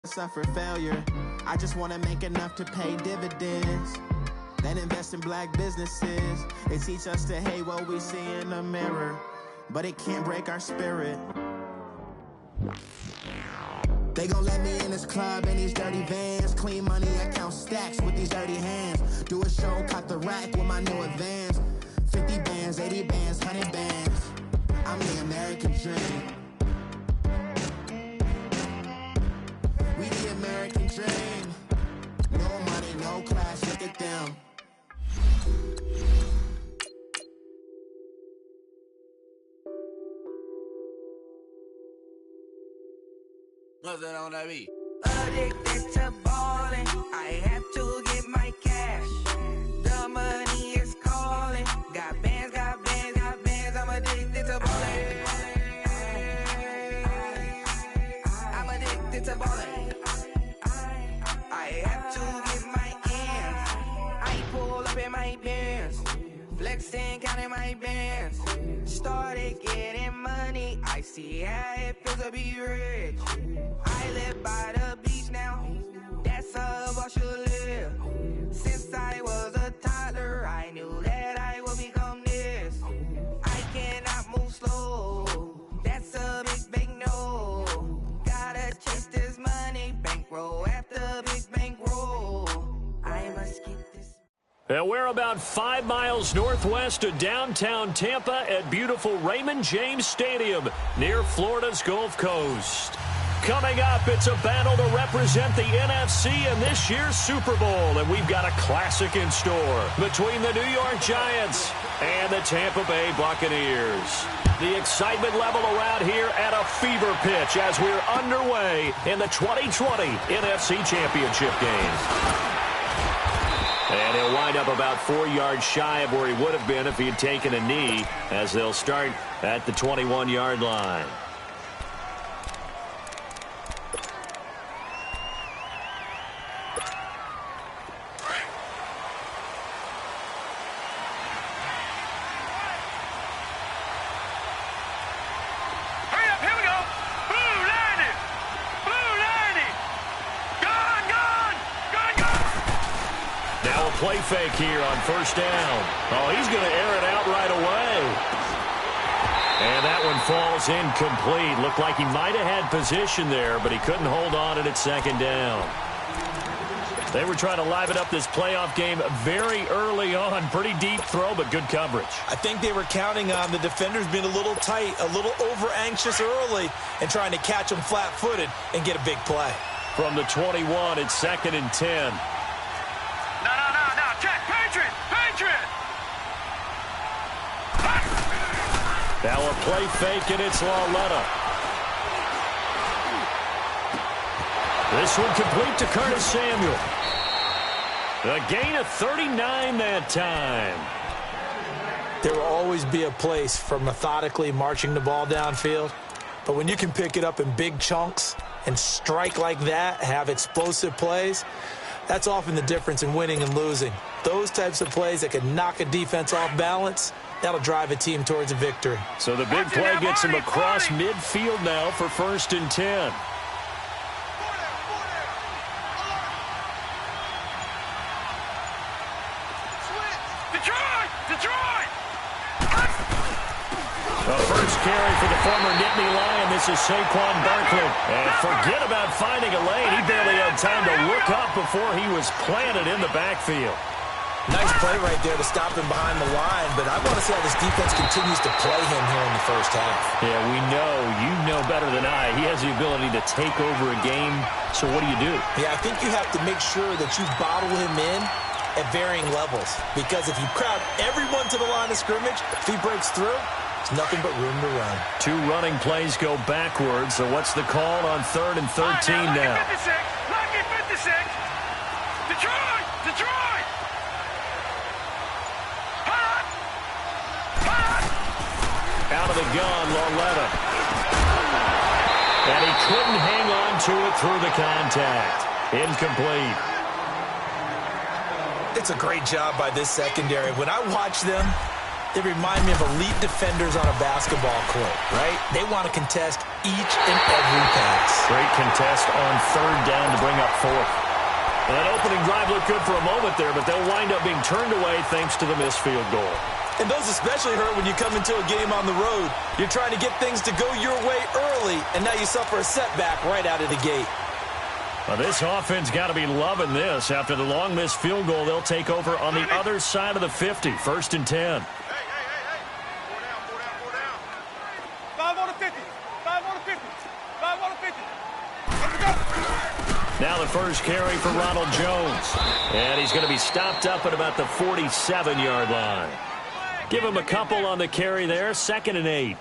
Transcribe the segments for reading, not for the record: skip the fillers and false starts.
Suffer failure. I just want to make enough to pay dividends, then invest in black businesses. They teach us to hate what we see in the mirror, but it can't break our spirit. They gon' let me in this club in these dirty vans. Clean money, I count stacks with these dirty hands. Do a show, cut the rack with my new advance. 50 bands, 80 bands, 100 bands. I'm the American dream. We the American dream. No money, no class, look at them. What's that on that beat? Addicted to ballin', I have to get my cash. The money is calling. Got bands, got bands, got bands. I'm addicted to ballin'. I'm addicted to ballin'. I have to get my ends. I pull up in my bands, flexing, counting my bands. Started getting money, I see how it feels to be rich. I live by the beach now, that's how I should live. Since I was a toddler, I knew that I would become this. I cannot move slow, that's a big no. Gotta chase this money, bankroll after big bankroll. I must get this. And we're about 5 miles northwest of downtown Tampa at beautiful Raymond James Stadium near Florida's Gulf Coast. Coming up, it's a battle to represent the NFC in this year's Super Bowl, and we've got a classic in store between the New York Giants and the Tampa Bay Buccaneers. The excitement level around here at a fever pitch as we're underway in the 2020 NFC Championship game. And he'll wind up about 4 yards shy of where he would have been if he had taken a knee, as they'll start at the 21-yard line. Play fake here on first down. Oh, he's going to air it out right away. And that one falls incomplete. Looked like he might have had position there, but he couldn't hold on at second down. They were trying to liven up this playoff game very early on. Pretty deep throw, but good coverage. I think they were counting on the defenders being a little tight, a little over-anxious early, and trying to catch them flat-footed and get a big play. From the 21, it's 2nd and 10. Now a play fake, and it's Lauletta. This one complete to Curtis Samuel. A gain of 39 that time. There will always be a place for methodically marching the ball downfield, but when you can pick it up in big chunks and strike like that, have explosive plays, that's often the difference in winning and losing. Those types of plays that can knock a defense off balance, that'll drive a team towards a victory. So the big play gets him across midfield now for 1st and 10. The first carry for the former Nittany Lion. This is Saquon Barkley. And forget about finding a lane. He barely had time to look up before he was planted in the backfield. Nice play right there to stop him behind the line, but I want to see how this defense continues to play him here in the first half. Yeah, we know. You know better than I. He has the ability to take over a game, so what do? Yeah, I think you have to make sure that you bottle him in at varying levels, because if you crowd everyone to the line of scrimmage, if he breaks through, there's nothing but room to run. 2 running plays go backwards, so what's the call on 3rd and 13 now? Lucky 56. Detroit! Out of the gun, Lauletta. And he couldn't hang on to it through the contact. Incomplete. It's a great job by this secondary. When I watch them, they remind me of elite defenders on a basketball court, right? They want to contest each and every pass. Great contest on third down to bring up fourth. That opening drive looked good for a moment there, but they'll wind up being turned away thanks to the missed field goal. And those especially hurt when you come into a game on the road. You're trying to get things to go your way early, and now you suffer a setback right out of the gate. Well, this offense got to be loving this. After the long missed field goal, they'll take over on the other side of the 50, 1st and 10. 5 on the 50. 5 on the 50. 5 on the 50. Let's go. Now the first carry for Ronald Jones. And he's going to be stopped up at about the 47-yard line. Give him a couple on the carry there, 2nd and 8.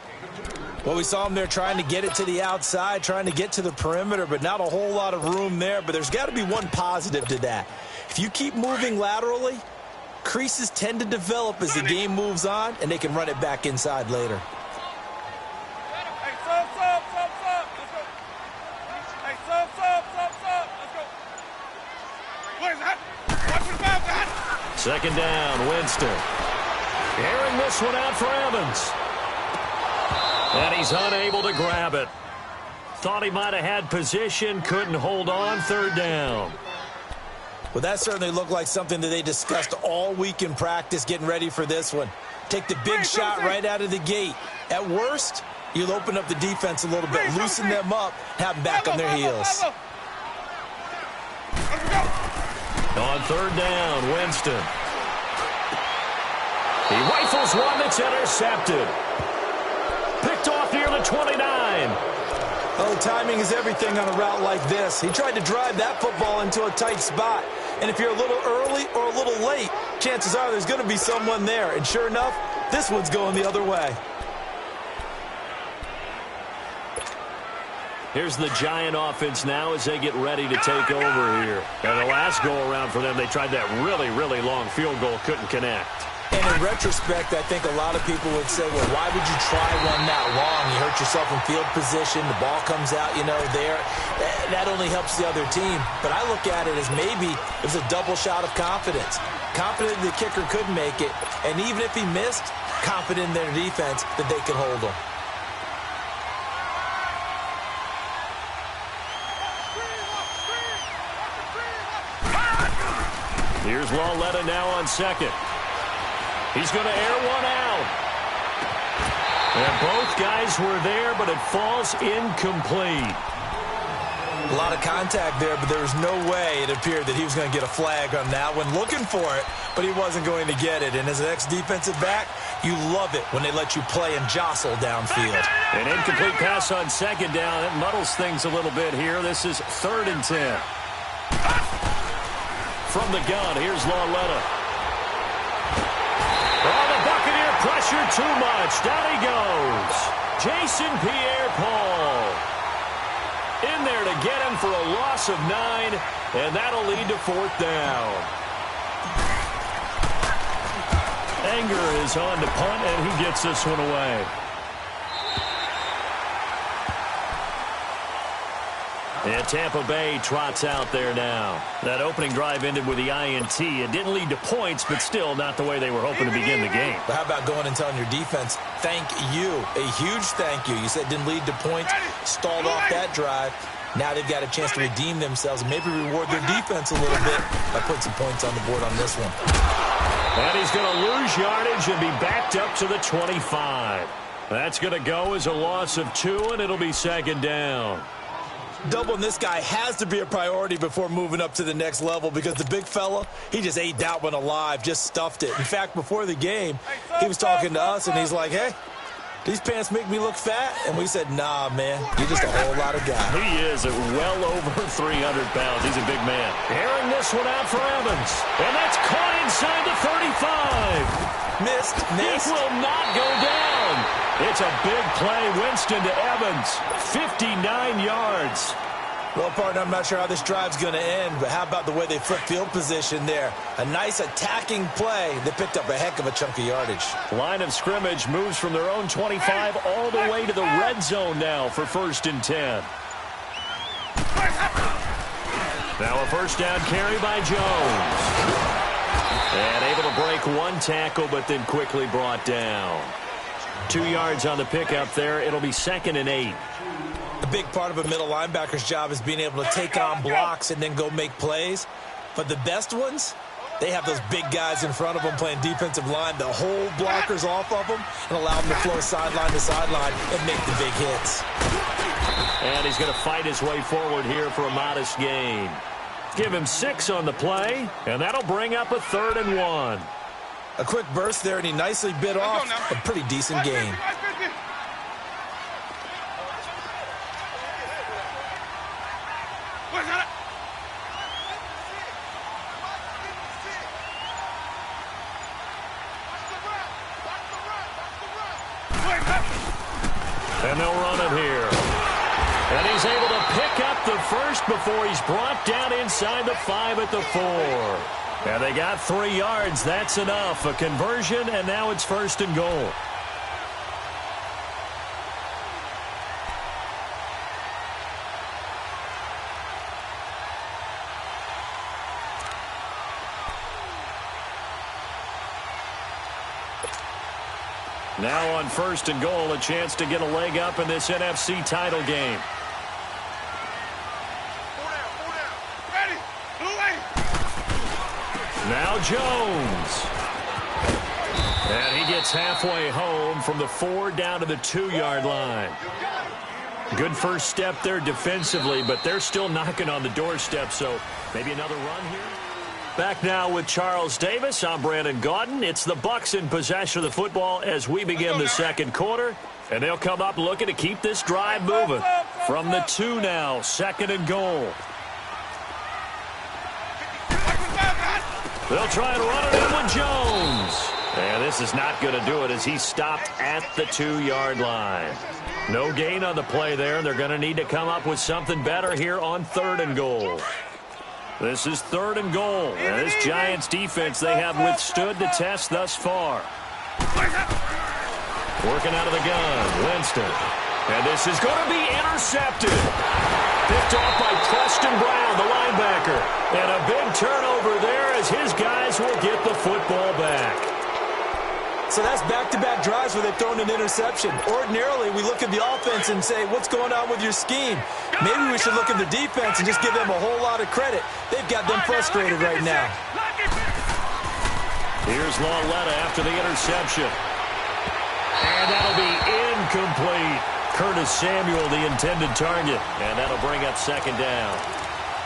Well, we saw him there trying to get it to the outside, trying to get to the perimeter, but not a whole lot of room there. But there's got to be one positive to that. If you keep moving laterally, creases tend to develop as the game moves on, and they can run it back inside later. Hey, sub. Let's go. Hey, sub. Let's go. What is that? Watch the back, that. 2nd down, Winston. Airing this one out for Evans. And he's unable to grab it. Thought he might have had position, couldn't hold on, 3rd down. Well, that certainly looked like something that they discussed all week in practice getting ready for this one. Take the big shot right out of the gate. At worst, you'll open up the defense a little bit, loosen them up, have them back on their heels. On 3rd down, Winston. He rifles one that's intercepted. Picked off near the 29. Oh, timing is everything on a route like this. He tried to drive that football into a tight spot. And if you're a little early or a little late, chances are there's going to be someone there. And sure enough, this one's going the other way. Here's the Giant offense now as they get ready to take over here. And the last go-around for them, they tried that really, really long field goal, couldn't connect. And in retrospect, I think a lot of people would say, well, why would you try one that long? You hurt yourself in field position. The ball comes out, there. That only helps the other team. But I look at it as maybe it was a double shot of confidence. Confident the kicker could make it. And even if he missed, confident in their defense that they could hold him. Here's Lawletta now on 2nd. He's going to air one out. And both guys were there, but it falls incomplete. A lot of contact there, but there was no way it appeared that he was going to get a flag on that one. Looking for it, but he wasn't going to get it. And as an ex-defensive back, you love it when they let you play and jostle downfield. An incomplete pass on 2nd down. It muddles things a little bit here. This is 3rd and 10. From the gun, here's Lawletta. Oh, the Buccaneer pressure too much. Down he goes. Jason Pierre-Paul. In there to get him for a loss of 9, and that'll lead to 4th down. Anger is on to punt, and he gets this one away. And Tampa Bay trots out there now. That opening drive ended with the INT. It didn't lead to points, but still not the way they were hoping to begin the game. But how about going and telling your defense, thank you, a huge thank you. You said it didn't lead to points, stalled off that drive. Now they've got a chance to redeem themselves and maybe reward their defense a little bit by putting some points on the board on this one. And he's going to lose yardage and be backed up to the 25. That's going to go as a loss of 2, and it'll be 2nd down. Doubling this guy has to be a priority before moving up to the next level because the big fella, he just ate that one alive, just stuffed it. In fact, before the game, he was talking to us, and he's like, hey, these pants make me look fat? And we said, nah, man, you're just a whole lot of guy. He is at well over 300 pounds. He's a big man. Airing this one out for Evans. And that's caught inside the 35. Missed. It will not go down. It's a big play. Winston to Evans. 59 yards. Well, partner, I'm not sure how this drive's going to end, but how about the way they flipped field position there? A nice attacking play. They picked up a heck of a chunk of yardage. Line of scrimmage moves from their own 25 all the way to the red zone now for 1st and 10. Now a 1st down carry by Jones. And able to break one tackle, but then quickly brought down. 2 yards on the pickup there. It'll be 2nd and 8. A big part of a middle linebacker's job is being able to take on blocks and then go make plays. But the best ones, they have those big guys in front of them playing defensive line that hold blockers off of them and allow them to flow sideline to sideline and make the big hits. And he's going to fight his way forward here for a modest gain. Give him 6 on the play, and that'll bring up a 3rd and 1. A quick burst there, and he nicely bit off a pretty decent gain. And they'll run it here. And he's able to pick up the first before he's brought down inside the 5 at the 4. And they got 3 yards. That's enough. A conversion, and now it's 1st and goal. Now on 1st and goal, a chance to get a leg up in this NFC title game. Now Jones. And he gets halfway home from the 4 down to the 2-yard line. Good first step there defensively, but they're still knocking on the doorstep, so maybe another run here. Back now with Charles Davis. I'm Brandon Gaudin. It's the Bucs in possession of the football as we begin the 2nd quarter. And they'll come up looking to keep this drive moving. From the 2 now, 2nd and goal. They'll try and run it in with Jones. And this is not going to do it as he's stopped at the 2-yard line. No gain on the play there. They're going to need to come up with something better here on 3rd and goal. This is 3rd and goal. And this Giants defense, they have withstood the test thus far. Working out of the gun, Winston. And this is going to be intercepted. Picked off by Preston Brown, the linebacker. And a big turnover there as his guys will get the football back. So that's back-to-back drives where they've thrown an interception. Ordinarily, we look at the offense and say, what's going on with your scheme? Maybe we should look at the defense and just give them a whole lot of credit. They've got them frustrated right now. Here's Lauletta after the interception. And that'll be incomplete. Curtis Samuel, the intended target. And that'll bring up 2nd down.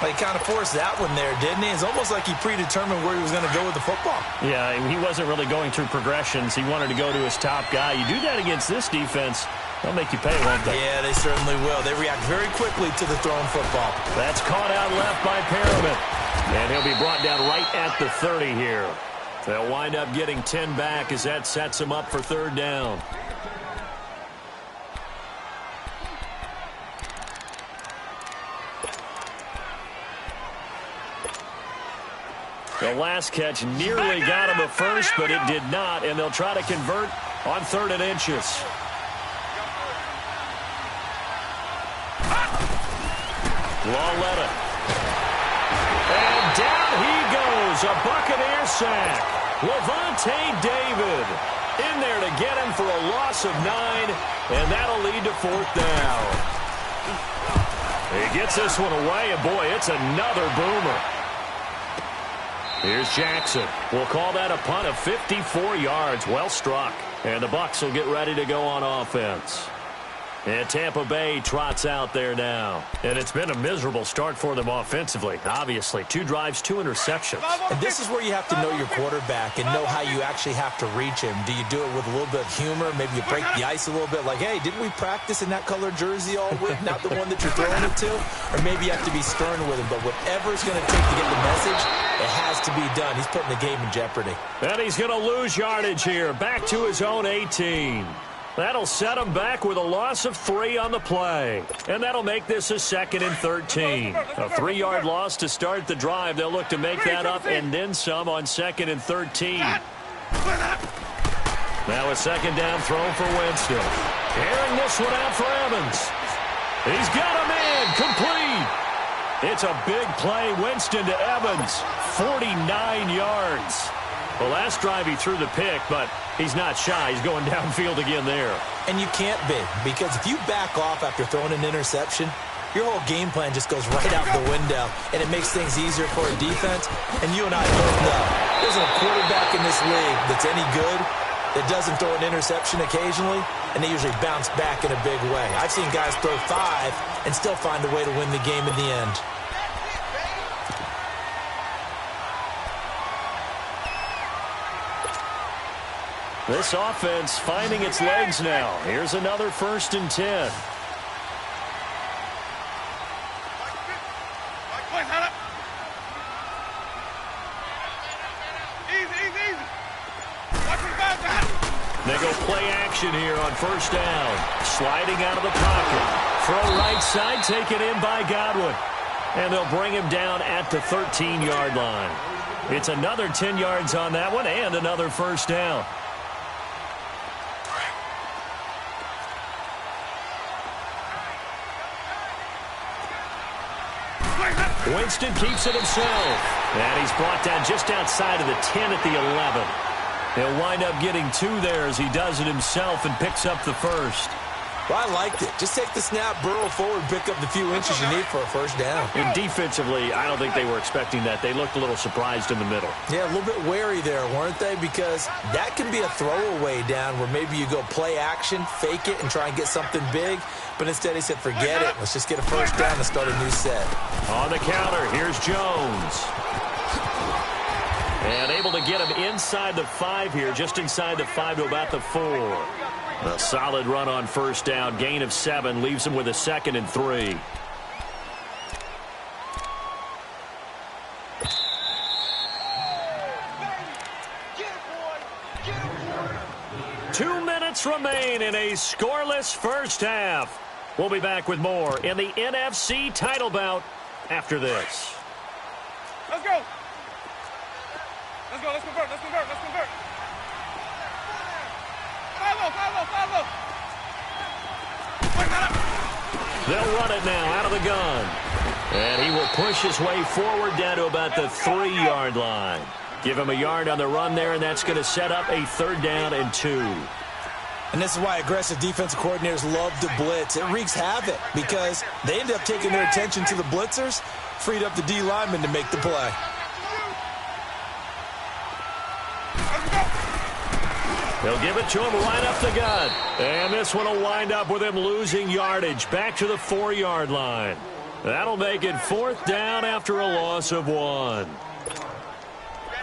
He kind of forced that one there, didn't he? It's almost like he predetermined where he was going to go with the football. Yeah, he wasn't really going through progressions. He wanted to go to his top guy. You do that against this defense, they'll make you pay, won't they? Yeah, they certainly will. They react very quickly to the thrown football. That's caught out left by Perriman. And he'll be brought down right at the 30 here. They'll wind up getting 10 back as that sets them up for 3rd down. The last catch nearly got him a first, but it did not, and they'll try to convert on 3rd and inches. Lauletta. And down he goes, a Buccaneer sack. Levante David in there to get him for a loss of 9, and that'll lead to 4th down. He gets this one away, and boy, it's another boomer. Here's Jackson. We'll call that a punt of 54 yards. Well struck. And the Bucs will get ready to go on offense. And Tampa Bay trots out there now. And it's been a miserable start for them offensively. Obviously, 2 drives, 2 interceptions. And this is where you have to know your quarterback and know how you actually have to reach him. Do you do it with a little bit of humor? Maybe you break the ice a little bit like, hey, didn't we practice in that colored jersey all week? Not the one that you're throwing it to? Or maybe you have to be stern with him. But whatever it's going to take to get the message, it has to be done. He's putting the game in jeopardy. And he's going to lose yardage here. Back to his own 18. That'll set him back with a loss of 3 on the play. And that'll make this a 2nd and 13. A 3-yard loss to start the drive. They'll look to make that up and then some on 2nd and 13. Now a 2nd down throw for Winston. Airing this one out for Evans. He's got him in. Complete. It's a big play. Winston to Evans. 49 yards. The last drive he threw the pick, but he's not shy. He's going downfield again there. And you can't be, because if you back off after throwing an interception, your whole game plan just goes right out the window, and it makes things easier for a defense. And you and I both know there's a quarterback in this league that's any good that doesn't throw an interception occasionally, and they usually bounce back in a big way. I've seen guys throw 5 and still find a way to win the game in the end. This offense finding its legs now. Here's another 1st and 10. They go play action here on 1st down. Sliding out of the pocket. Throw right side, taken in by Godwin. And they'll bring him down at the 13-yard line. It's another 10 yards on that one and another 1st down. Winston keeps it himself. And he's brought down just outside of the 10 at the 11. He'll wind up getting 2 there as he does it himself and picks up the 1st. Well, I liked it. Just take the snap, burrow forward, pick up the few inches you need for a 1st down. And defensively, I don't think they were expecting that. They looked a little surprised in the middle. Yeah, a little bit wary there, weren't they? Because that can be a throwaway down where maybe you go play action, fake it, and try and get something big. But instead he said, forget it. Let's just get a 1st down and start a new set. On the counter, here's Jones. And able to get him inside the 5 here, just inside the 5 to about the 4. A solid run on 1st down. Gain of 7 leaves him with a 2nd and 3. Two minutes remain in a scoreless 1st half. We'll be back with more in the NFC title bout after this. Let's go. Let's go. Let's convert. Let's convert. Let's convert. Follow. They'll run it now out of the gun. And he will push his way forward down to about the 3-yard line. Give him a yard on the run there, and that's going to set up a 3rd down and 2. And this is why aggressive defensive coordinators love to blitz. It wreaks havoc because they end up taking their attention to the blitzers, freed up the D lineman to make the play. They'll give it to him right up the gut. And this one will wind up with him losing yardage back to the 4-yard line. That'll make it 4th down after a loss of 1.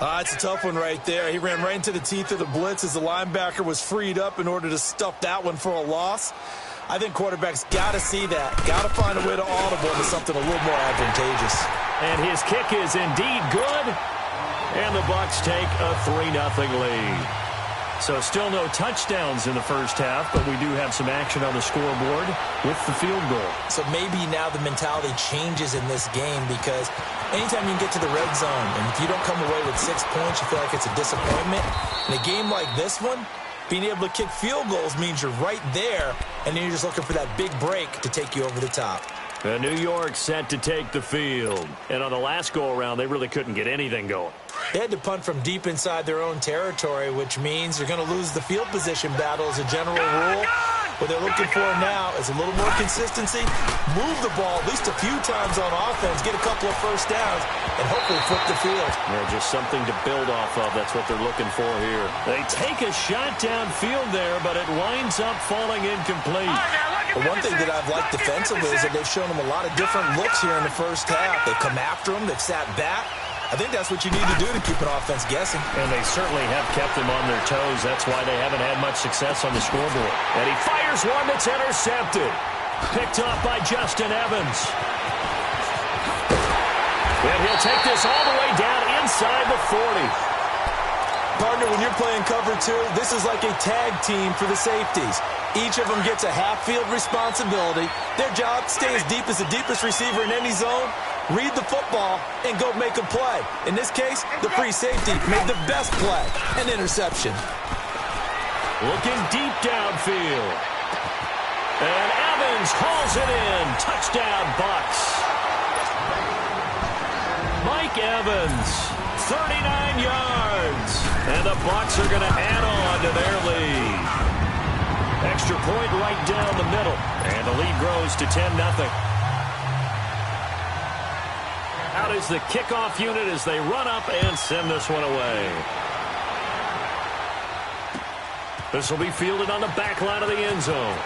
It's a tough one right there. He ran right into the teeth of the blitz as the linebacker was freed up in order to stuff that one for a loss. I think quarterbacks got to see that. Got to find a way to audible to something a little more advantageous. And his kick is indeed good. And the Bucs take a 3-0 lead. So still no touchdowns in the 1st half, but we do have some action on the scoreboard with the field goal. So maybe now the mentality changes in this game because anytime you can get to the red zone, and if you don't come away with 6 points, you feel like it's a disappointment. In a game like this one, being able to kick field goals means you're right there, and then you're just looking for that big break to take you over the top. New York set to take the field. And on the last go-around, they really couldn't get anything going. They had to punt from deep inside their own territory, which means they're going to lose the field position battle as a general rule. What they're looking for now is a little more consistency, move the ball at least a few times on offense, get a couple of 1st downs, and hopefully flip the field. Yeah, just something to build off of. That's what they're looking for here. They take a shot downfield there, but it winds up falling incomplete. But one thing that I've liked defensively is that they've shown them a lot of different looks here in the 1st half. They've come after them. They've sat back. I think that's what you need to do to keep an offense guessing. And they certainly have kept them on their toes. That's why they haven't had much success on the scoreboard. And he fires one that's intercepted. Picked off by Justin Evans. And he'll take this all the way down inside the 40. Partner, when you're playing cover 2, this is like a tag team for the safeties. Each of them gets a half-field responsibility. Their job, stay as deep as the deepest receiver in any zone, read the football, and go make a play. In this case, the free safety made the best play, an interception. Looking deep downfield. And Evans hauls it in. Touchdown, Bucs. Mike Evans, 39 yards. And the Bucs are going to add on to their lead. Extra point right down the middle. And the lead grows to 10-0. Out is the kickoff unit as they run up and send this one away. This will be fielded on the back line of the end zone.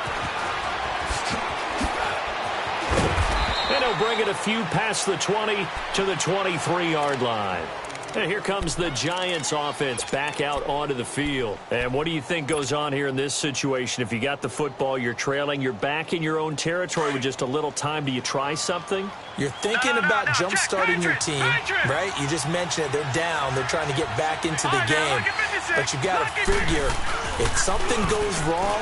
And he'll bring it a few past the 20 to the 23-yard line. And here comes the Giants offense back out onto the field. And what do you think goes on here in this situation? If you got the football, you're trailing, you're back in your own territory with just a little time. Do you try something? You're thinking about jump-starting your team, right? You just mentioned it. They're down. They're trying to get back into the game. But you got to figure, if something goes wrong,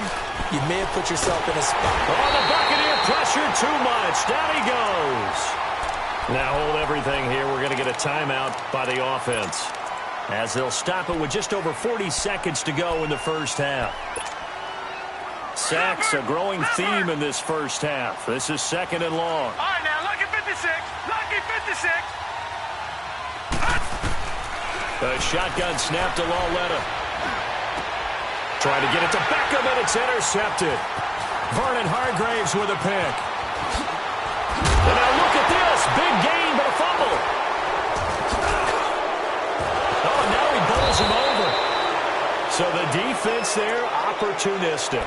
you may have put yourself in a spot. Oh, the Buccaneer pressure too much. Down he goes. Now hold everything here. We're going to get a timeout by the offense, as they'll stop it with just over 40 seconds to go in the first half. Sacks, a growing theme in this first half. This is 2nd and long. All right, now, lucky 56. Lucky 56. A shotgun snap to Lauletta. Trying to get it to Beckham, and it's intercepted. Vernon Hargraves with a pick. And now look at this. Big gain, but a fumble. Oh, and now he bowls him over. So the defense there, opportunistic.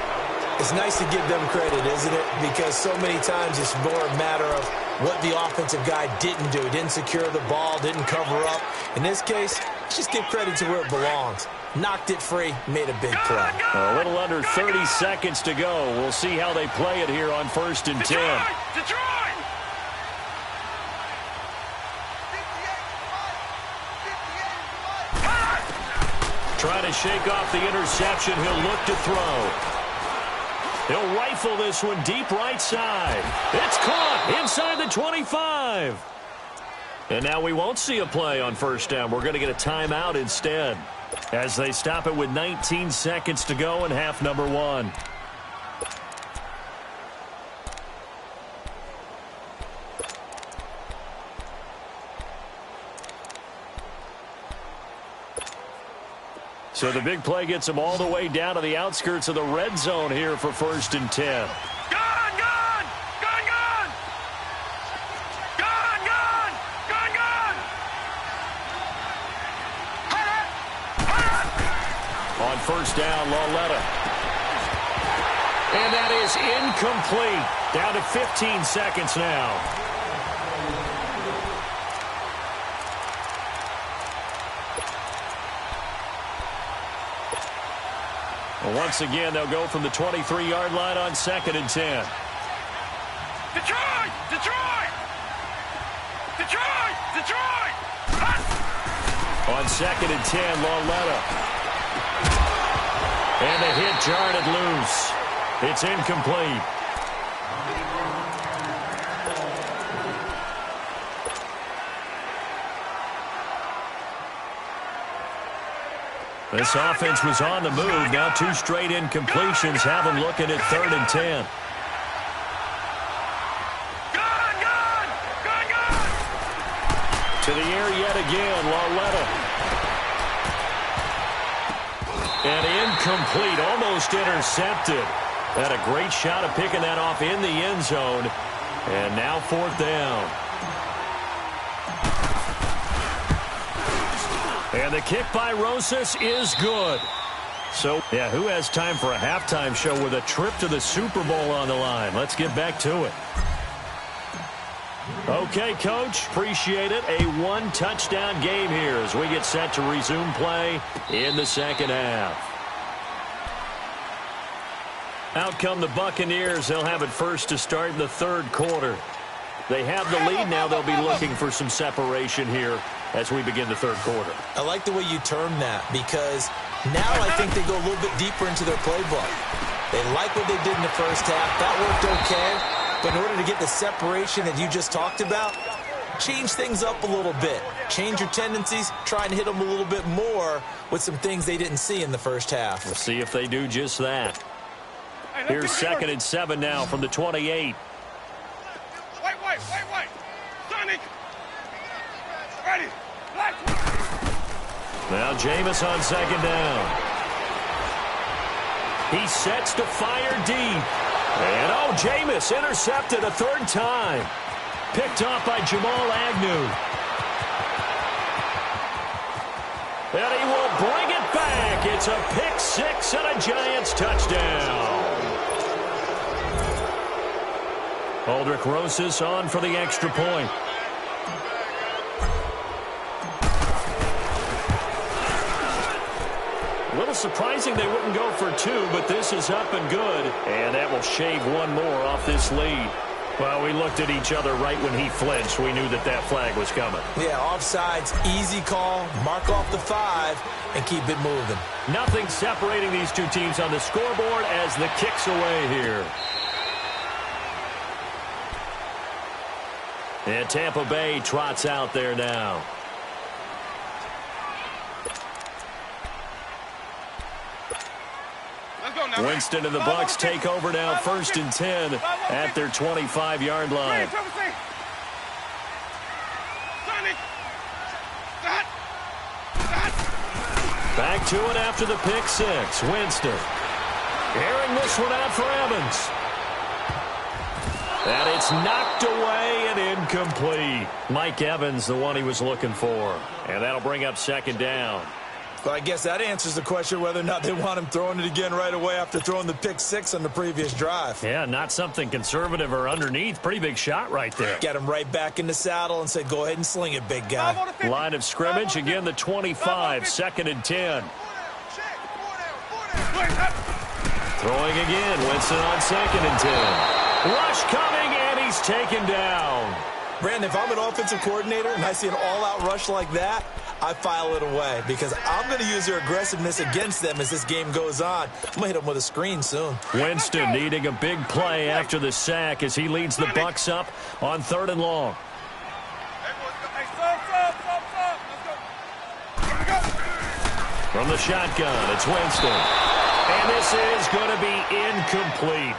It's nice to give them credit, isn't it? Because so many times it's more a matter of what the offensive guy didn't do. Didn't secure the ball, didn't cover up. In this case, just give credit to where it belongs. Knocked it free, made a big play. A little under 30 seconds to go. We'll see how they play it here on 1st and 10. Detroit! Trying to shake off the interception. He'll look to throw. He'll rifle this one deep right side. It's caught inside the 25. And now we won't see a play on 1st down. We're going to get a timeout instead, as they stop it with 19 seconds to go in half number 1. So the big play gets them all the way down to the outskirts of the red zone here for 1st and 10. Gone! Gone! Gone! Gone! Gone! Gone! Gone! Gone! On 1st down, Lauletta. And that is incomplete. Down to 15 seconds now. Once again, they'll go from the 23-yard line on 2nd and 10. Detroit! Detroit! Detroit! Detroit! On 2nd and 10, Lauletta. And the hit jarred it loose. It's incomplete. This offense was on the move. Now 2 straight incompletions have them looking at 3rd and 10. Gone! Gone! Gone! Gone! To the air yet again, Lauletta. And incomplete, almost intercepted. Had a great shot of picking that off in the end zone. And now 4th down. And the kick by Rosas is good. So, yeah, who has time for a halftime show with a trip to the Super Bowl on the line? Let's get back to it. Okay, Coach, appreciate it. A 1-touchdown game here as we get set to resume play in the 2nd half. Out come the Buccaneers. They'll have it first to start in the 3rd quarter. They have the lead now. They'll be looking for some separation here as we begin the 3rd quarter. I like the way you term that, because now I think they go a little bit deeper into their playbook. They like what they did in the first half. That worked okay. But in order to get the separation that you just talked about, change things up a little bit. Change your tendencies. Try and hit them a little bit more with some things they didn't see in the first half. We'll see if they do just that. Here's 2nd and 7 now from the 28. Wait. Sonic! Ready! Now Jameis on second down. He sets to fire deep. And, oh, Jameis intercepted a third time. Picked off by Jamal Agnew. And he will bring it back. It's a pick six and a Giants touchdown. Aldrich Rosas on for the extra point. A little surprising they wouldn't go for two, but this is up and good. And that will shave one more off this lead. Well, we looked at each other right when he flinched. We knew that that flag was coming. Yeah, offsides, easy call, mark off the 5, and keep it moving. Nothing separating these two teams on the scoreboard as the kick's away here. And Tampa Bay trots out there now. Winston and the Bucs take over now, 1st and 10 at their 25-yard line. Back to it after the pick six. Winston airing this one out for Evans. And it's knocked away and incomplete. Mike Evans, the one he was looking for. And that'll bring up second down. Well, I guess that answers the question whether or not they want him throwing it again right away after throwing the pick six on the previous drive. Yeah, not something conservative or underneath. Pretty big shot right there. Get him right back in the saddle and say, go ahead and sling it, big guy. Line of scrimmage, again the 25, 2nd and 10. Throwing again, Winston on 2nd and 10. Rush coming, and he's taken down. Brandon, if I'm an offensive coordinator and I see an all-out rush like that, I file it away because I'm going to use their aggressiveness against them as this game goes on. I'm going to hit them with a screen soon. Winston needing a big play after the sack as he leads the Bucs up on 3rd and long. From the shotgun, it's Winston. And this is going to be incomplete.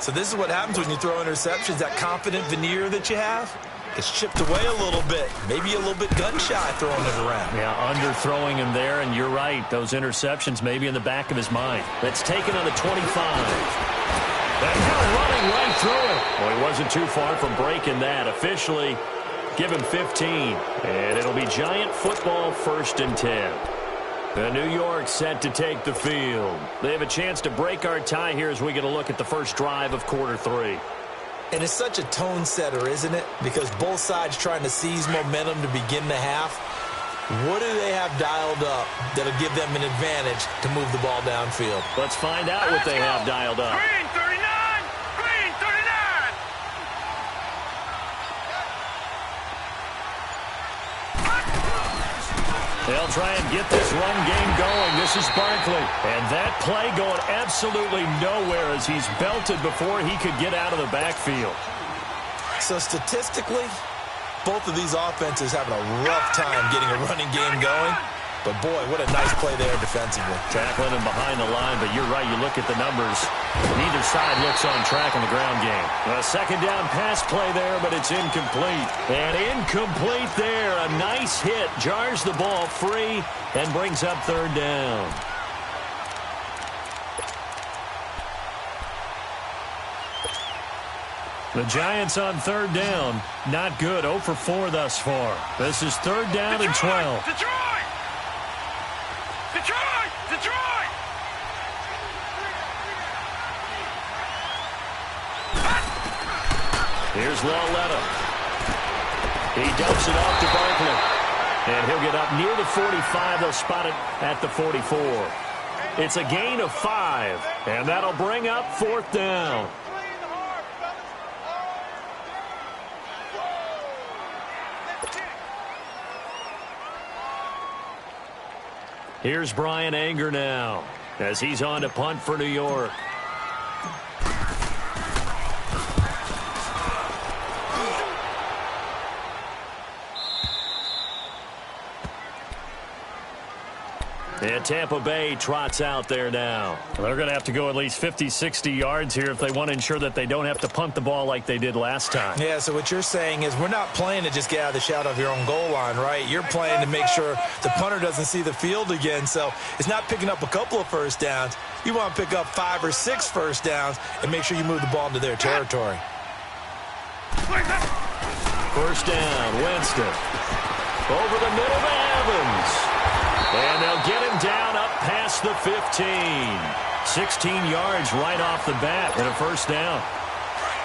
So this is what happens when you throw interceptions, that confident veneer that you have. It's chipped away a little bit. Maybe a little bit gun-shy throwing it around. Yeah, underthrowing him there, and you're right. Those interceptions maybe in the back of his mind. That's taken on the 25. And now running right through it. Well, he wasn't too far from breaking that. Officially, give him 15. And it'll be Giant football, 1st and 10. The New York set to take the field. They have a chance to break our tie here as we get a look at the first drive of quarter 3. And it's such a tone setter, isn't it? Because both sides trying to seize momentum to begin the half. What do they have dialed up that'll give them an advantage to move the ball downfield? Let's find out what they have dialed up. Green 39! Green 39! They'll try and get this run game going. This is Barkley. And that play going absolutely nowhere as he's belted before he could get out of the backfield. So statistically, both of these offenses having a rough time getting a running game going. But, boy, what a nice play there defensively. Tackling him behind the line, but you're right. You look at the numbers. Neither side looks on track in the ground game. A second down pass play there, but it's incomplete. And incomplete there. A nice hit. Jars the ball free and brings up 3rd down. The Giants on 3rd down. Not good. 0 for 4 thus far. This is 3rd down and 12. Detroit! Detroit! Detroit! Here's Lauletta. He dumps it off to Barkley. And he'll get up near the 45. They'll spot it at the 44. It's a gain of 5. And that'll bring up 4th down. Here's Brian Anger now as he's on to punt for New York. And Tampa Bay trots out there now. They're going to have to go at least 50, 60 yards here if they want to ensure that they don't have to punt the ball like they did last time. Yeah, so what you're saying is we're not playing to just get out of the shadow of your own goal line, right? You're playing to make sure the punter doesn't see the field again. So it's not picking up a couple of first downs. You want to pick up 5 or 6 first downs and make sure you move the ball into their territory. First down, Winston. Over the middle to Evans. And they'll get him down up past the 15. 16 yards right off the bat and a first down.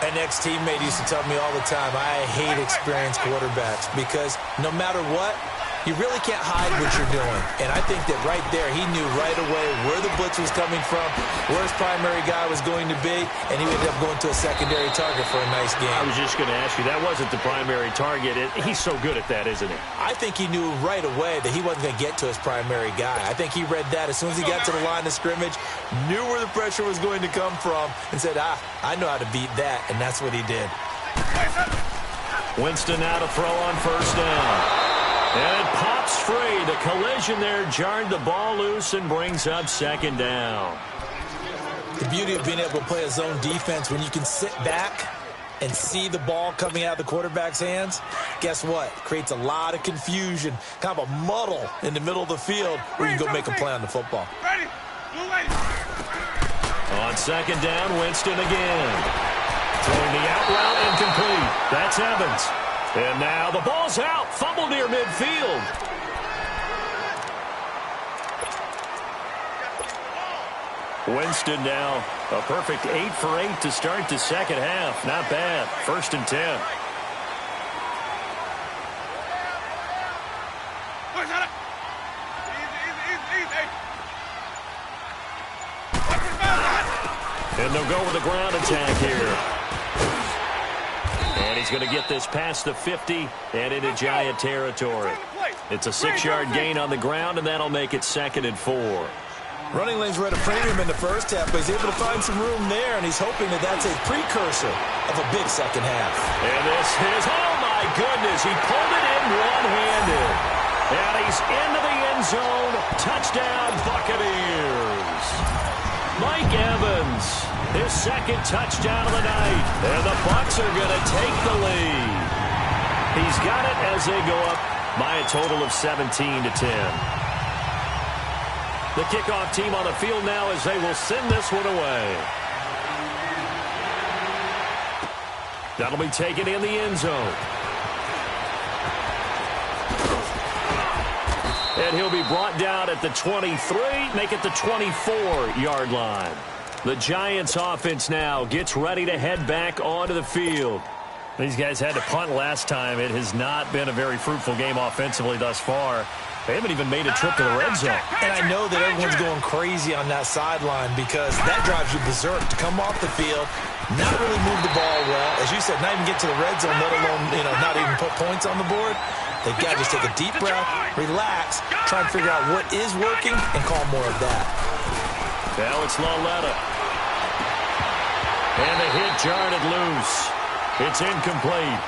An ex-teammate used to tell me all the time, I hate experienced quarterbacks because no matter what, you really can't hide what you're doing. And I think that right there, he knew right away where the blitz was coming from, where his primary guy was going to be, and he ended up going to a secondary target for a nice game. I was just going to ask you, that wasn't the primary target. He's so good at that, isn't he? I think he knew right away that he wasn't going to get to his primary guy. I think he read that as soon as he got to the line of scrimmage, knew where the pressure was going to come from, and said, I know how to beat that, and that's what he did. Winston now to throw on first down. And it pops free. The collision there jarred the ball loose and brings up second down. The beauty of being able to play a zone defense when you can sit back and see the ball coming out of the quarterback's hands, guess what? It creates a lot of confusion, kind of a muddle in the middle of the field where you can go make a play on the football. On second down, Winston again. Throwing the out route incomplete. That's Evans. And now the ball's out. Fumble near midfield. Winston now a perfect 8 for 8 to start the second half. Not bad. 1st and 10. And they'll go with the ground attack here. And he's going to get this past the 50 and into Giant territory. It's a 6-yard gain on the ground, and that'll make it 2nd and 4. Running lanes were at a premium in the first half, but he's able to find some room there, and he's hoping that that's a precursor of a big second half. And this is, oh my goodness, he pulled it in one-handed. And he's into the end zone. Touchdown, Buccaneers. Mike Evans, his 2nd touchdown of the night. And the Bucs are going to take the lead. He's got it as they go up by a total of 17-10. The kickoff team on the field now as they will send this one away. That'll be taken in the end zone. And he'll be brought down at the 23, make it the 24-yard line. The Giants offense now gets ready to head back onto the field. These guys had to punt last time. It has not been a very fruitful game offensively thus far. They haven't even made a trip to the red zone. And I know that everyone's going crazy on that sideline because that drives you berserk to come off the field, not really move the ball well. As you said, not even get to the red zone, let alone, not even put points on the board. They've got to just take a deep breath, relax, try and figure out what is working, and call more of that. Now it's Lauletta. And the hit jarred it loose. It's incomplete.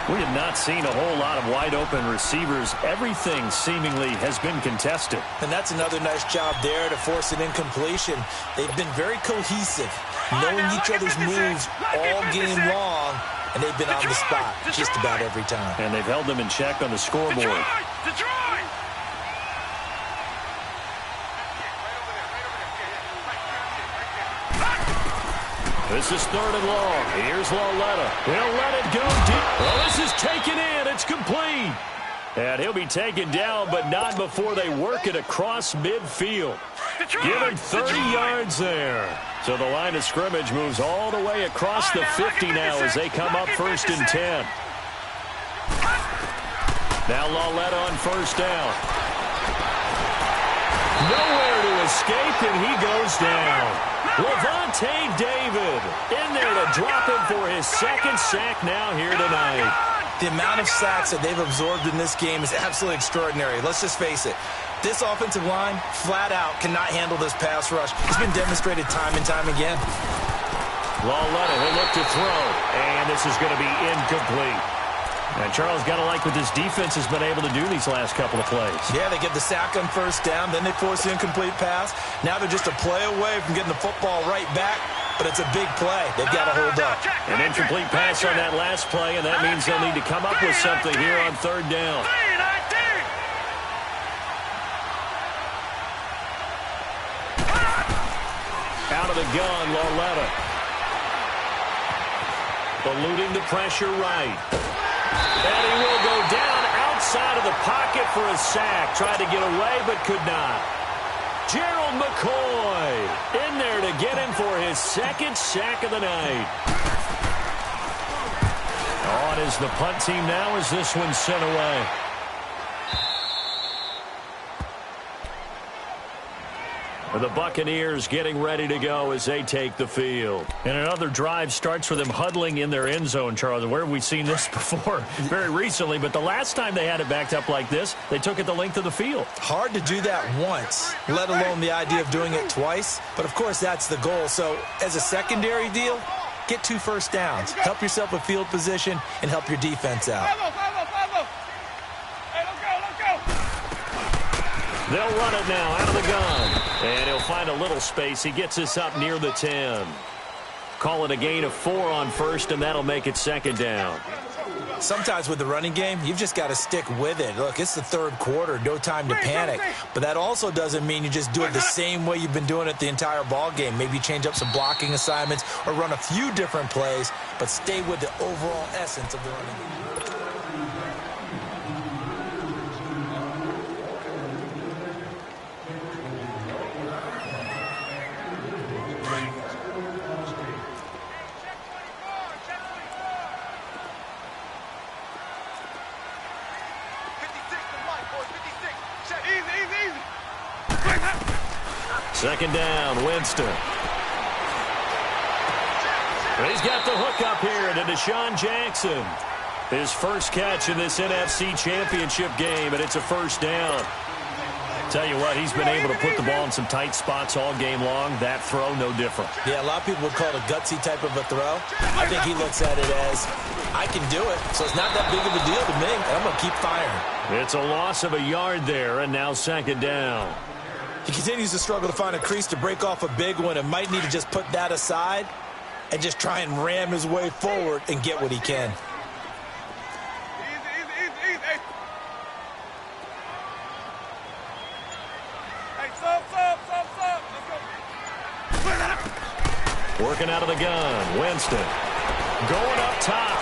We have not seen a whole lot of wide-open receivers. Everything seemingly has been contested. And that's another nice job there to force an incompletion. They've been very cohesive, knowing each other's moves all game long, and they've been on the spot just about every time. And they've held them in check on the scoreboard. This is 3rd and long. Here's Lauletta. He'll let it go deep. Oh, this is taken in. It's complete. And he'll be taken down, but not before they work it across midfield. Give him 30 yards there. So the line of scrimmage moves all the way across the 50 now as they come up 1st and 10. Now Lauletta on 1st down. Nowhere to escape, and he goes down. Levante David in there to drop him for his 2nd sack now here tonight. The amount of sacks that they've absorbed in this game is absolutely extraordinary. Let's just face it. This offensive line, flat out, cannot handle this pass rush. It's been demonstrated time and time again. Lauletta will look to throw, and this is going to be incomplete. And Charles, got to like what this defense has been able to do these last couple of plays. Yeah, they get the sack on first down, then they force the incomplete pass. Now they're just a play away from getting the football right back, but it's a big play. They've got to hold up. An incomplete pass on that last play, and that means they'll need to come up with something here on third down. Out of the gun, Lauletta. Eluding the pressure right. And he will go down outside of the pocket for a sack. Tried to get away, but could not. Gerald McCoy in there to get him for his second sack of the night. On is the punt team now as this one's sent away. The Buccaneers getting ready to go as they take the field. And another drive starts with them huddling in their end zone, Charles. Where have we seen this before? Very recently, but the last time they had it backed up like this, they took it the length of the field. Hard to do that once, let alone the idea of doing it twice. But, of course, that's the goal. So, as a secondary deal, get 2 first downs. Help yourself with field position and help your defense out. They'll run it now out of the gun. And he'll find a little space. He gets us up near the 10. Call it a gain of 4 on first, and that'll make it second down. Sometimes with the running game, you've just got to stick with it. Look, it's the third quarter, no time to panic. But that also doesn't mean you just do it the same way you've been doing it the entire ball game. Maybe change up some blocking assignments or run a few different plays, but stay with the overall essence of the running game. Second down, Winston. He's got the hook up here to Deshaun Jackson. His first catch in this NFC Championship game, and it's a first down. Tell you what, he's been able to put the ball in some tight spots all game long. That throw, no different. Yeah, a lot of people would call it a gutsy type of a throw. I think he looks at it as, I can do it, so it's not that big of a deal to me, and I'm going to keep firing. It's a loss of a yard there, and now second down. He continues to struggle to find a crease to break off a big one and might need to just put that aside and just try and ram his way forward and get what he can. Working out of the gun, Winston. Going up top.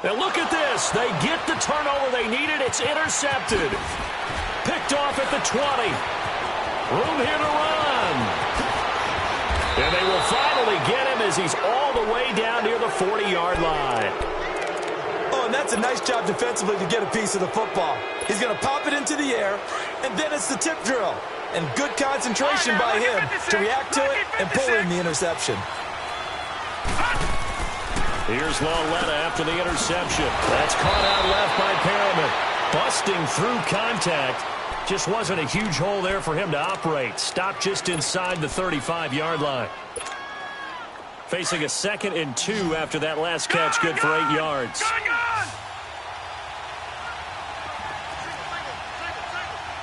Now look at this. They get the turnover they needed. It's intercepted. Picked off at the 20. Room here to run. And they will finally get him as he's all the way down near the 40-yard line. Oh, and that's a nice job defensively to get a piece of the football. He's going to pop it into the air, and then it's the tip drill. And good concentration by him to react to it and pull in the interception. Here's Lauletta after the interception. That's caught out left by Perriman. Busting through contact. Just wasn't a huge hole there for him to operate. Stopped just inside the 35-yard line. Facing a 2nd and 2 after that last catch, good for 8 yards. All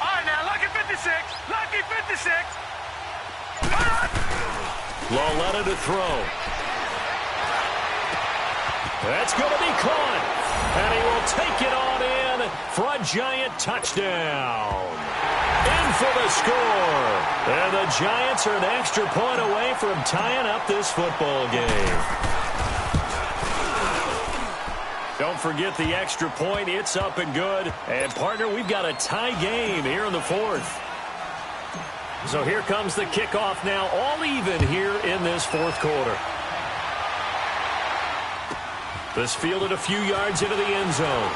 right, now, lucky 56. Lucky 56. Lauletta to throw. That's going to be caught. And he will take it on in for a giant touchdown. In for the score. And the Giants are an extra point away from tying up this football game. Don't forget the extra point. It's up and good. And, partner, we've got a tie game here in the 4th. So here comes the kickoff now, all even here in this 4th quarter. This fielded a few yards into the end zone.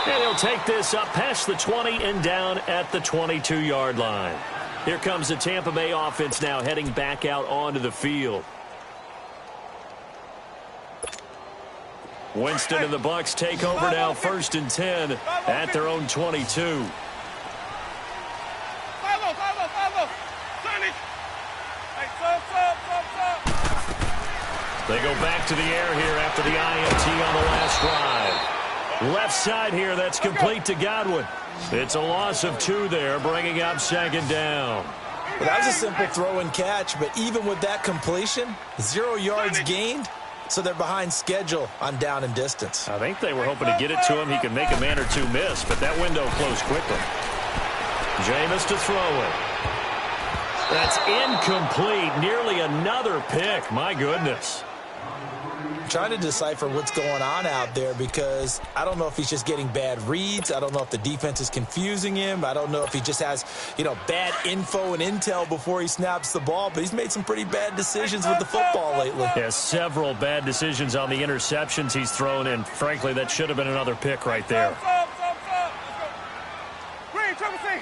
And he'll take this up past the 20 and down at the 22-yard line. Here comes the Tampa Bay offense now heading back out onto the field. Winston and the Bucs take over now, 1st and 10 at their own 22. back to the air here after the INT on the last drive. Left side here, that's complete to Godwin. It's a loss of 2 there, bringing up second down. Well, that was a simple throw and catch, but even with that completion, 0 yards gained, so they're behind schedule on down and distance. I think they were hoping to get it to him. He could make a man or two miss, but that window closed quickly. Jameis to throw it. That's incomplete. Nearly another pick. My goodness. I'm trying to decipher what's going on out there because I don't know if he's just getting bad reads. I don't know if the defense is confusing him. I don't know if he just has, bad info and intel before he snaps the ball. But he's made some pretty bad decisions with the football lately. Yeah, several bad decisions on the interceptions he's thrown, and frankly, that should have been another pick right there. Green, triple C.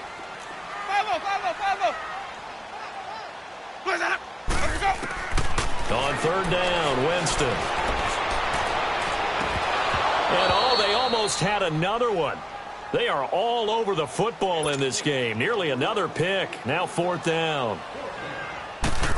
5-0. On third down, Winston. And they almost had another one. They are all over the football in this game. Nearly another pick. Now fourth down.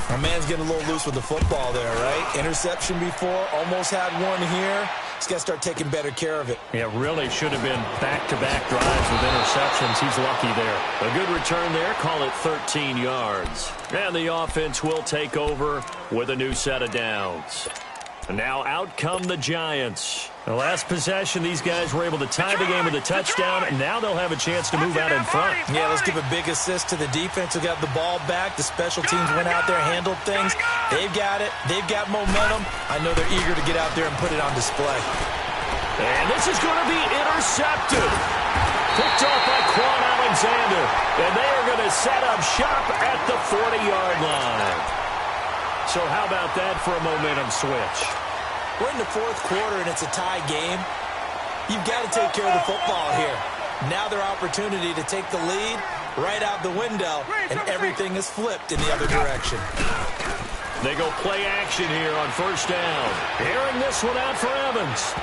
My man's getting a little loose with the football there, right? Interception before, almost had one here. He's got to start taking better care of it. Yeah, really should have been back-to-back drives with interceptions. He's lucky there. A good return there. Call it 13 yards. And the offense will take over with a new set of downs. And now out come the Giants. The last possession, these guys were able to tie the game with a touchdown, and now they'll have a chance to move out in front. Yeah, let's give a big assist to the defense who got the ball back. The special teams went out there, handled things. They've got it. They've got momentum. I know they're eager to get out there and put it on display. And this is going to be intercepted. Picked off by Quan Alexander. And they are going to set up shop at the 40-yard line. So how about that for a momentum switch? We're in the fourth quarter, and it's a tie game. You've got to take care of the football here. Now their opportunity to take the lead right out the window, and everything is flipped in the other direction. They go play action here on first down. Airing this one out for Evans.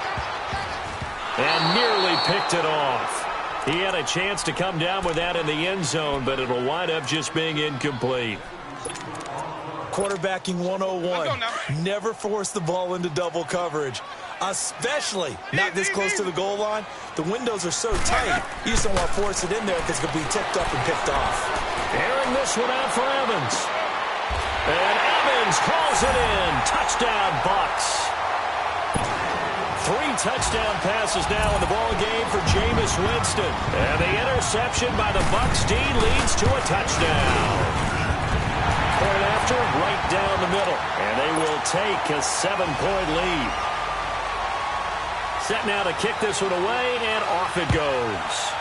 And nearly picked it off. He had a chance to come down with that in the end zone, but it'll wind up just being incomplete. Quarterbacking 101. Never force the ball into double coverage, especially not this close to the goal line. The windows are so tight, you just don't want to force it in there because it could be tipped up and picked off. Airing this one out for Evans. And Evans hauls it in. Touchdown, Bucs. 3 touchdown passes now in the ball game for Jameis Winston. And the interception by the Bucs D leads to a touchdown. Point after, right down the middle. And they will take a 7-point lead. Set now to kick this one away, and off it goes.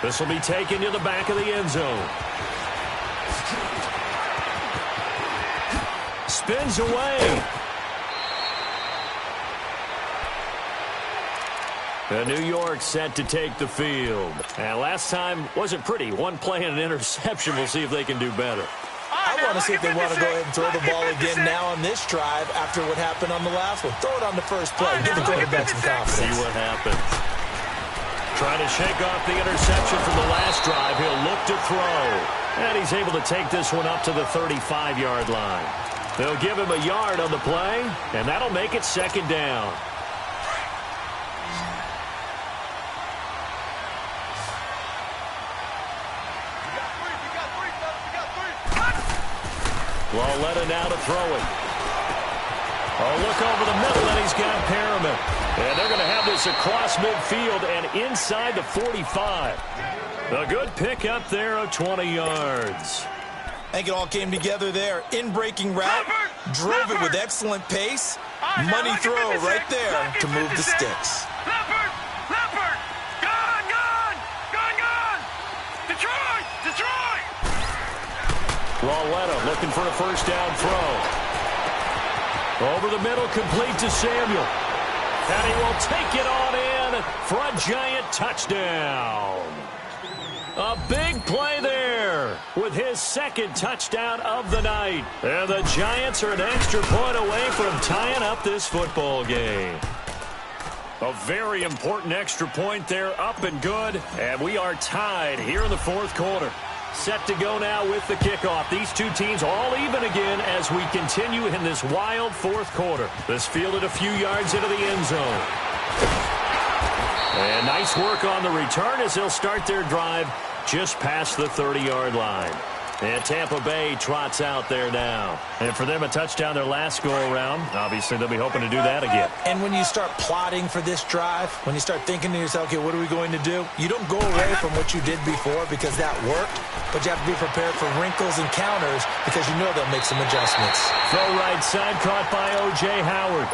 This will be taken to the back of the end zone. Spins away. New York set to take the field. And last time wasn't pretty. One play and an interception. We'll see if they can do better. I want to see if they want to go ahead and throw the ball again now on this drive after what happened on the last one. Throw it on the first play. Give the quarterback some confidence. See what happens. Trying to shake off the interception from the last drive. He'll look to throw. And he's able to take this one up to the 35-yard line. They'll give him a yard on the play, and that'll make it second down. Lauletta now to throw it. Oh, look over the middle, and he's got Perriman. And they're going to have this across midfield and inside the 45. A good pick up there of 20 yards. I think it all came together there. In-breaking route, drove it with excellent pace. Money throw right there to move the sticks. Leopard! Gone! Detroit! Lauletta looking for a first down throw. Over the middle, complete to Samuel. And he will take it on in for a giant touchdown. A big play there with his second touchdown of the night. And the Giants are an extra point away from tying up this football game. A very important extra point there, up and good. And we are tied here in the fourth quarter. Set to go now with the kickoff. These two teams all even again as we continue in this wild fourth quarter. This fielded a few yards into the end zone. And nice work on the return as they'll start their drive just past the 30-yard line. And Tampa Bay trots out there now. And for them, a touchdown their last go-around. Obviously, they'll be hoping to do that again. And when you start plotting for this drive, when you start thinking to yourself, okay, what are we going to do? You don't go away from what you did before because that worked, but you have to be prepared for wrinkles and counters because you know they'll make some adjustments. Throw right side caught by O.J. Howard.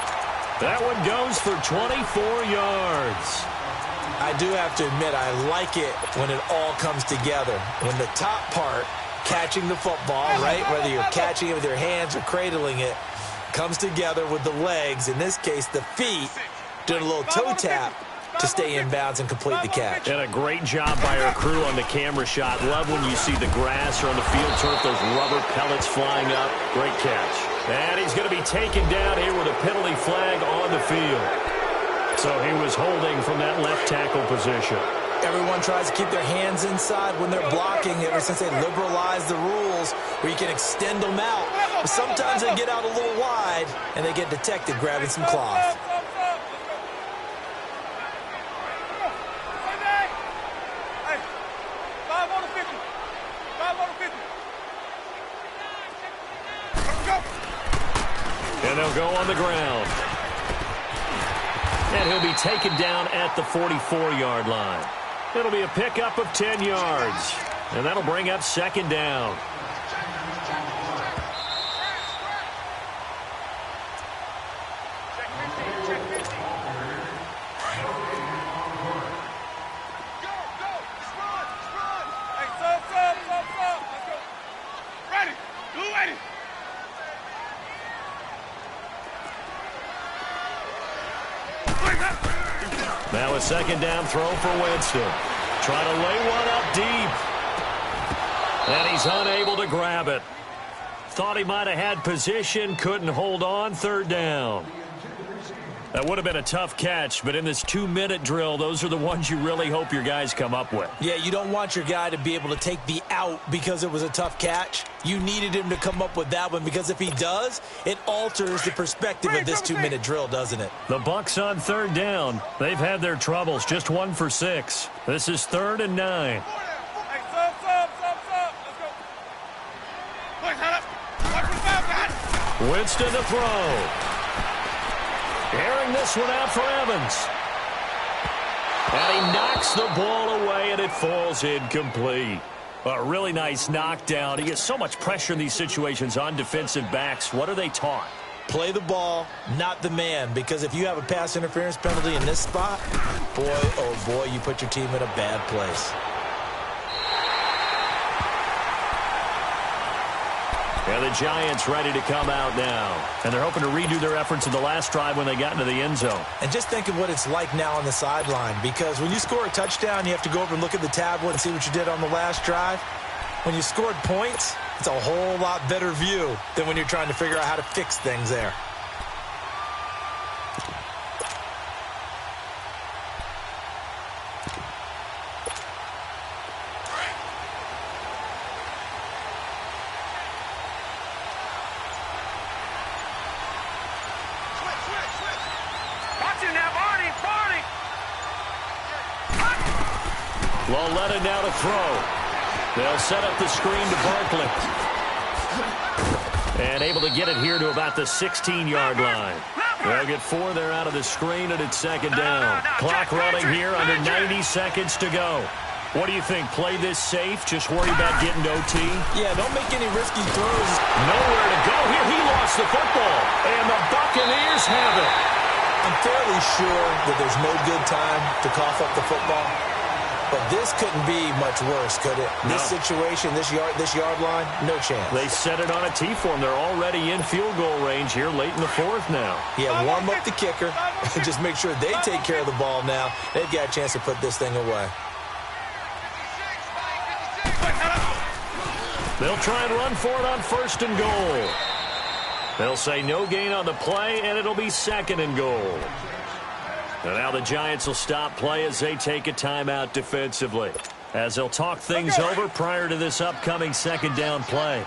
That one goes for 24 yards. I do have to admit, I like it when it all comes together. When the top part, catching the football, right, whether you're catching it with your hands or cradling it, comes together with the legs, in this case the feet, doing a little toe tap to stay in bounds and complete the catch. And a great job by our crew on the camera shot. Love when you see the grass or on the field turf, those rubber pellets flying up. Great catch. And he's going to be taken down here with a penalty flag on the field. So he was holding from that left tackle position. Everyone tries to keep their hands inside when they're blocking ever since they liberalized the rules where you can extend them out. But sometimes they get out a little wide and they get detected grabbing some cloth. And they'll go on the ground. And he'll be taken down at the 44-yard line. It'll be a pickup of 10 yards. And that'll bring up second down. Now a second down throw for Winston. Trying to lay one up deep. And he's unable to grab it. Thought he might have had position, couldn't hold on, third down. That would have been a tough catch, but in this 2-minute drill, those are the ones you really hope your guys come up with. Yeah, you don't want your guy to be able to take the out because it was a tough catch. You needed him to come up with that one because if he does, it alters the perspective of this 2-minute drill, doesn't it? The Bucs on third down. They've had their troubles, just 1 for 6. This is 3rd and 9. Winston to throw. Airing this one out for Evans. And he knocks the ball away, and it falls incomplete. A really nice knockdown. He gets so much pressure in these situations on defensive backs. What are they taught? Play the ball, not the man, because if you have a pass interference penalty in this spot, boy, oh boy, you put your team in a bad place. And the Giants ready to come out now. And they're hoping to redo their efforts in the last drive when they got into the end zone. And just think of what it's like now on the sideline, because when you score a touchdown, you have to go over and look at the tablet and see what you did on the last drive. When you scored points, it's a whole lot better view than when you're trying to figure out how to fix things there. Loletta now to throw. They'll set up the screen to Barkley. And able to get it here to about the 16-yard line. They'll get 4 there out of the screen, and it's second down. Clock running here under 90 seconds to go. What do you think? Play this safe? Just worry about getting OT? Yeah, don't make any risky throws. Nowhere to go here. He lost the football. And the Buccaneers have it. I'm fairly sure that there's no good time to cough up the football. But this couldn't be much worse, could it? No. This situation, this yard line, no chance. They set it on a T-form. They're already in field goal range here late in the 4th now. Yeah, warm up the kicker. Just make sure they take care of the ball now. They've got a chance to put this thing away. They'll try and run for it on 1st and goal. They'll say no gain on the play, and it'll be 2nd and goal. And now the Giants will stop play as they take a timeout defensively. as they'll talk things over prior to this upcoming second down play.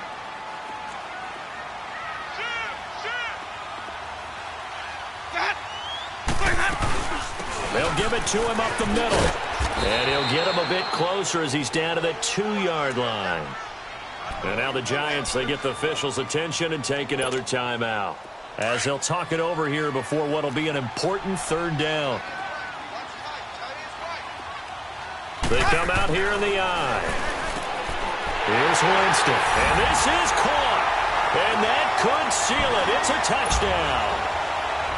They'll give it to him up the middle. And he'll get him a bit closer as he's down to the 2-yard line. And now the Giants, they get the officials' attention and take another timeout, as they'll talk it over here before what will be an important third down. They come out here in the eye. Here's Winston. And this is caught. And that could seal it. It's a touchdown.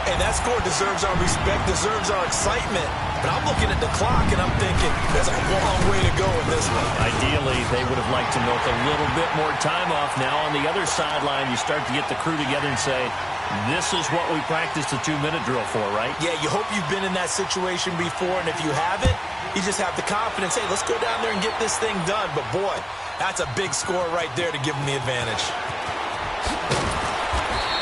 And that score deserves our respect, deserves our excitement. But I'm looking at the clock, and I'm thinking there's a long way to go in this one. Ideally, they would have liked to milk a little bit more time off. Now on the other sideline, you start to get the crew together and say, this is what we practiced a 2-minute drill for, right? Yeah, you hope you've been in that situation before, and if you haven't, you just have the confidence, hey, let's go down there and get this thing done. But, boy, that's a big score right there to give them the advantage.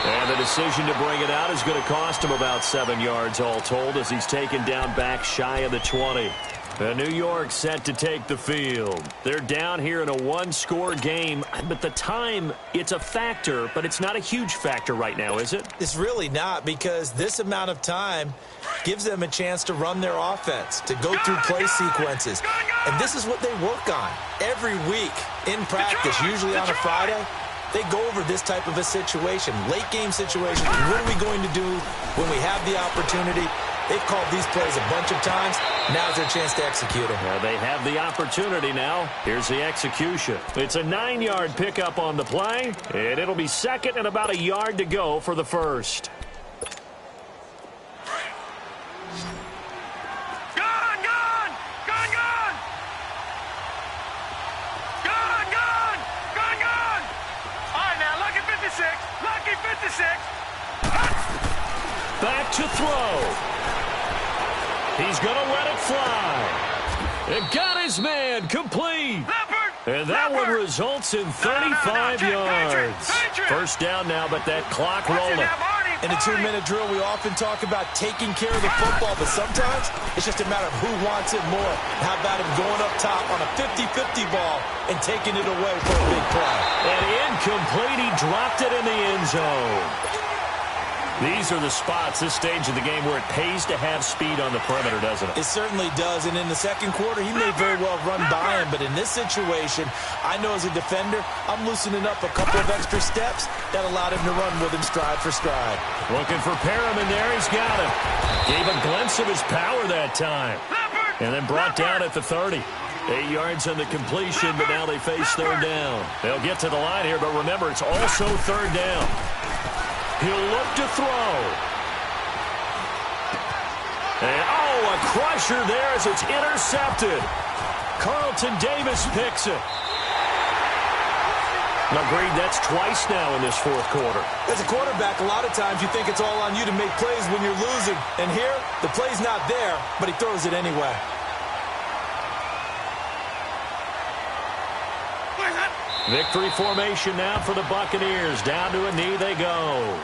And the decision to bring it out is going to cost him about 7 yards all told, as he's taken down back shy of the 20. And New York set to take the field. They're down here in a 1-score game, but the time, it's a factor, but it's not a huge factor right now, is it? It's really not, because this amount of time gives them a chance to run their offense, to go through play sequences. And this is what they work on every week in practice, usually on a Friday. They go over this type of a situation, late-game situation. What are we going to do when we have the opportunity? They've called these plays a bunch of times. Now's their chance to execute them. Well, they have the opportunity now. Here's the execution. It's a 9-yard pickup on the play, and it'll be second and about a yard to go for the first. Back to throw. He's going to let it fly. And got his man complete. And that one results in 35 yards. First down now, but that clock rolling. In a 2-minute drill, we often talk about taking care of the football, but sometimes it's just a matter of who wants it more. How about him going up top on a 50-50 ball and taking it away for a big play? And incomplete. He dropped it in the end zone. These are the spots, this stage of the game, where it pays to have speed on the perimeter, doesn't it? It certainly does, and in the second quarter, he may very well run by him, but in this situation, I know as a defender, I'm loosening up a couple of extra steps that allowed him to run with him stride for stride. Looking for Perriman there, he's got him. Gave a glimpse of his power that time. And then brought down at the 30. 8 yards on the completion, but now they face third down. They'll get to the line here, but remember, it's also third down. He'll look to throw. And, a crusher there as it's intercepted. Carlton Davis picks it. Agreed, that's twice now in this fourth quarter. As a quarterback, a lot of times you think it's all on you to make plays when you're losing. And here, the play's not there, but he throws it anyway. Victory formation now for the Buccaneers. Down to a knee they go.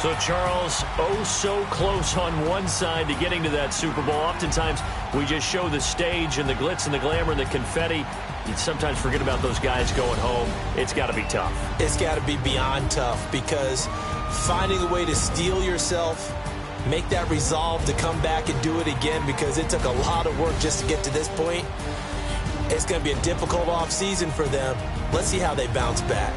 So, Charles, so close on one side to getting to that Super Bowl. Oftentimes, we just show the stage and the glitz and the glamour and the confetti. You sometimes forget about those guys going home. It's got to be tough. It's got to be beyond tough, because finding a way to steel yourself, make that resolve to come back and do it again, because it took a lot of work just to get to this point. It's going to be a difficult offseason for them. Let's see how they bounce back.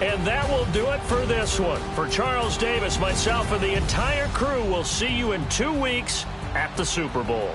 And that will do it for this one. For Charles Davis, myself, and the entire crew, we'll see you in 2 weeks at the Super Bowl.